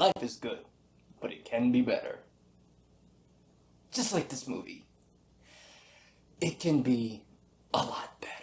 Life is good, but it can be better. Just like this movie. It can be a lot better.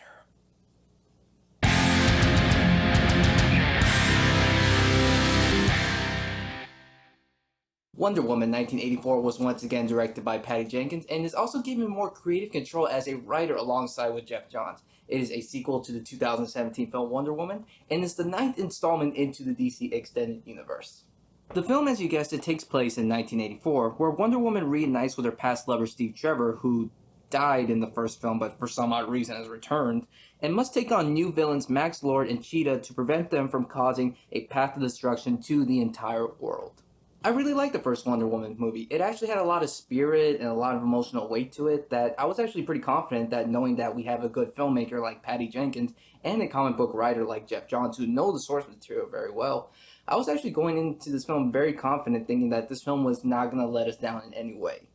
Wonder Woman 1984 was once again directed by Patty Jenkins and is also given more creative control as a writer alongside with Jeff Johns. It is a sequel to the 2017 film Wonder Woman and is the ninth installment into the DC Extended Universe. The film, as you guessed it, takes place in 1984, where Wonder Woman reunites with her past lover Steve Trevor, who died in the first film but for some odd reason has returned, and must take on new villains Max Lord and Cheetah to prevent them from causing a path of destruction to the entire world. I really liked the first Wonder Woman movie. It actually had a lot of spirit and a lot of emotional weight to it that I was actually pretty confident that knowing that we have a good filmmaker like Patty Jenkins and a comic book writer like Jeff Johns who know the source material very well, I was actually going into this film very confident thinking that this film was not going to let us down in any way.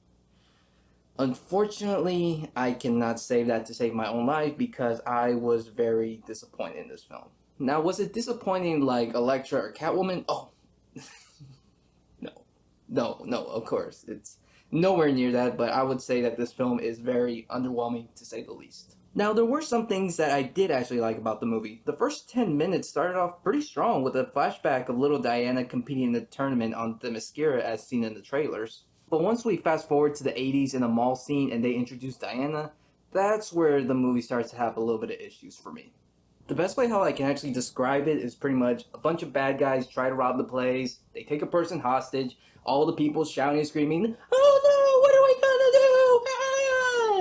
Unfortunately, I cannot say that to save my own life because I was very disappointed in this film. Now, was it disappointing like Elektra or Catwoman? Oh, no, of course. It's nowhere near that, but I would say that this film is very underwhelming to say the least. Now, there were some things that I did actually like about the movie. The first 10 minutes started off pretty strong with a flashback of little Diana competing in the tournament on the Mascara as seen in the trailers. But once we fast forward to the 80s in a mall scene and they introduce Diana, that's where the movie starts to have a little bit of issues for me. The best way how I can actually describe it is pretty much a bunch of bad guys try to rob the place, they take a person hostage, all the people shouting and screaming, "Oh no, what are we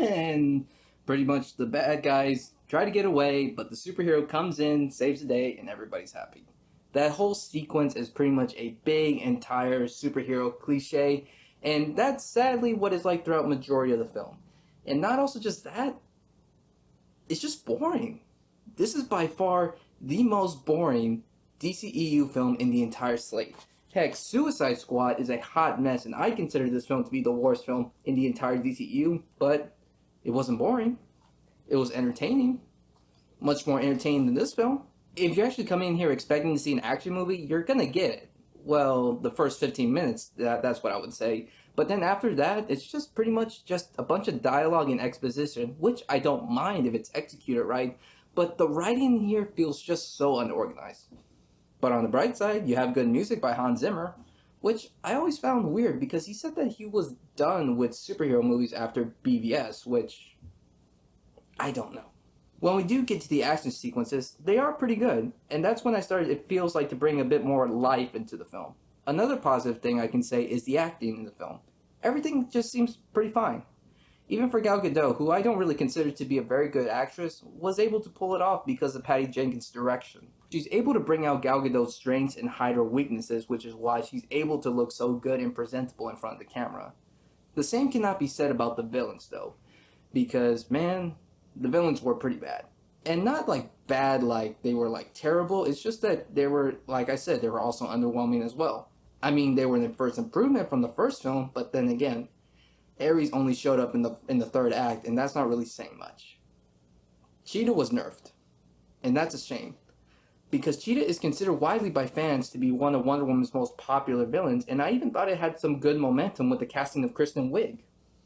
gonna do?" And pretty much the bad guys try to get away, but the superhero comes in, saves the day, and everybody's happy. That whole sequence is pretty much a big, entire superhero cliche, and that's sadly what it's like throughout majority of the film. And not also just that, it's just boring. This is by far the most boring DCEU film in the entire slate. Heck, Suicide Squad is a hot mess, and I consider this film to be the worst film in the entire DCEU, but it wasn't boring. It was entertaining. Much more entertaining than this film. If you're actually coming in here expecting to see an action movie, you're gonna get it. Well, the first 15 minutes, that's what I would say. But then after that, it's just pretty much just a bunch of dialogue and exposition, which I don't mind if it's executed right, but the writing here feels just so unorganized. But on the bright side, you have good music by Hans Zimmer, which I always found weird because he said that he was done with superhero movies after BVS, which I don't know. When we do get to the action sequences, they are pretty good, and that's when it feels like to bring a bit more life into the film. Another positive thing I can say is the acting in the film. Everything just seems pretty fine. Even for Gal Gadot, who I don't really consider to be a very good actress, was able to pull it off because of Patty Jenkins' direction. She's able to bring out Gal Gadot's strengths and hide her weaknesses, which is why she's able to look so good and presentable in front of the camera. The same cannot be said about the villains, though, because, man, the villains were pretty bad. And not like bad like they were like terrible, it's just that they were, like I said, they were also underwhelming as well. I mean, they were the first improvement from the first film, but then again, Ares only showed up in the third act, and that's not really saying much. Cheetah was nerfed, and that's a shame, because Cheetah is considered widely by fans to be one of Wonder Woman's most popular villains, and I even thought it had some good momentum with the casting of Kristen Wiig.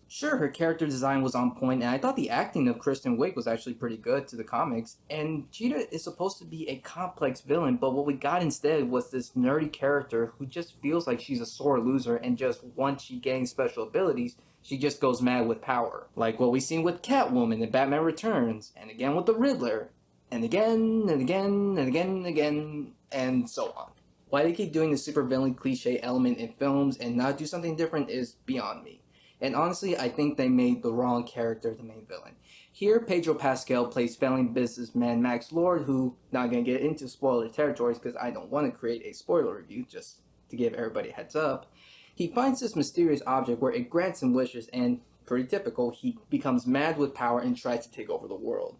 Sure, her character design was on point, and I thought the acting of Kristen Wiig was actually pretty good to the comics, and Cheetah is supposed to be a complex villain, but what we got instead was this nerdy character who just feels like she's a sore loser, and just once she gains special abilities, she just goes mad with power. Like what we've seen with Catwoman in Batman Returns, and again with the Riddler, and again, and again, and again, and again, and so on. Why they keep doing the supervillain cliche element in films and not do something different is beyond me. And honestly, I think they made the wrong character the main villain. Here, Pedro Pascal plays failing businessman Max Lord, who, not gonna get into spoiler territories because I don't want to create a spoiler review, just to give everybody a heads up. He finds this mysterious object where it grants him wishes, and, pretty typical, he becomes mad with power and tries to take over the world.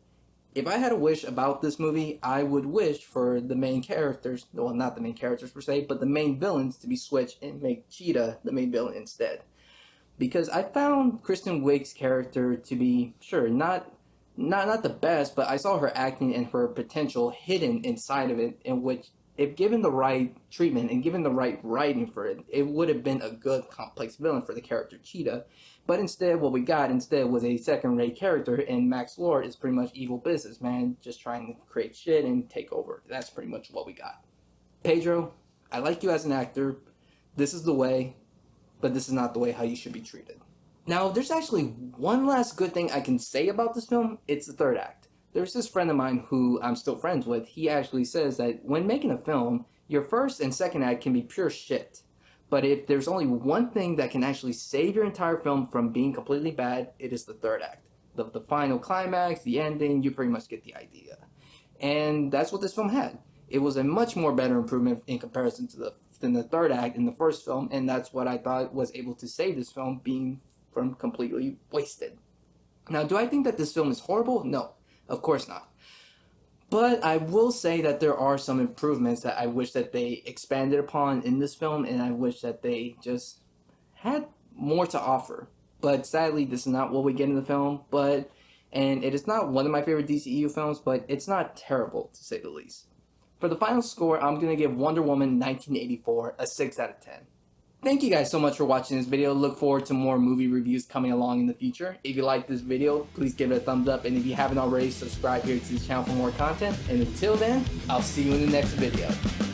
If I had a wish about this movie, I would wish for the main characters, well, not the main characters per se, but the main villains to be switched and make Cheetah the main villain instead. Because I found Kristen Wiig's character to be, sure, not the best, but I saw her acting and her potential hidden inside of it, in which if given the right treatment and given the right writing for it, it would have been a good complex villain for the character Cheetah. But instead, what we got instead was a second-rate character, and Max Lord is pretty much evil businessman, just trying to create shit and take over. That's pretty much what we got. Pedro, I like you as an actor. This is the way, but this is not the way how you should be treated. Now, there's actually one last good thing I can say about this film. It's the third act. There's this friend of mine who I'm still friends with. He actually says that when making a film, your first and second act can be pure shit. But if there's only one thing that can actually save your entire film from being completely bad, it is the third act. The final climax, the ending, you pretty much get the idea. And that's what this film had. It was a much more better improvement in comparison to than the third act in the first film, and that's what I thought was able to save this film being from completely wasted. Now, do I think that this film is horrible? No, of course not. But I will say that there are some improvements that I wish that they expanded upon in this film, and I wish that they just had more to offer. But sadly, this is not what we get in the film. And it is not one of my favorite DCEU films, but it's not terrible, to say the least. For the final score, I'm going to give Wonder Woman 1984 a 6 out of 10. Thank you guys so much for watching this video. Look forward to more movie reviews coming along in the future. If you like this video, please give it a thumbs up. And if you haven't already, subscribe here to the channel for more content. And until then, I'll see you in the next video.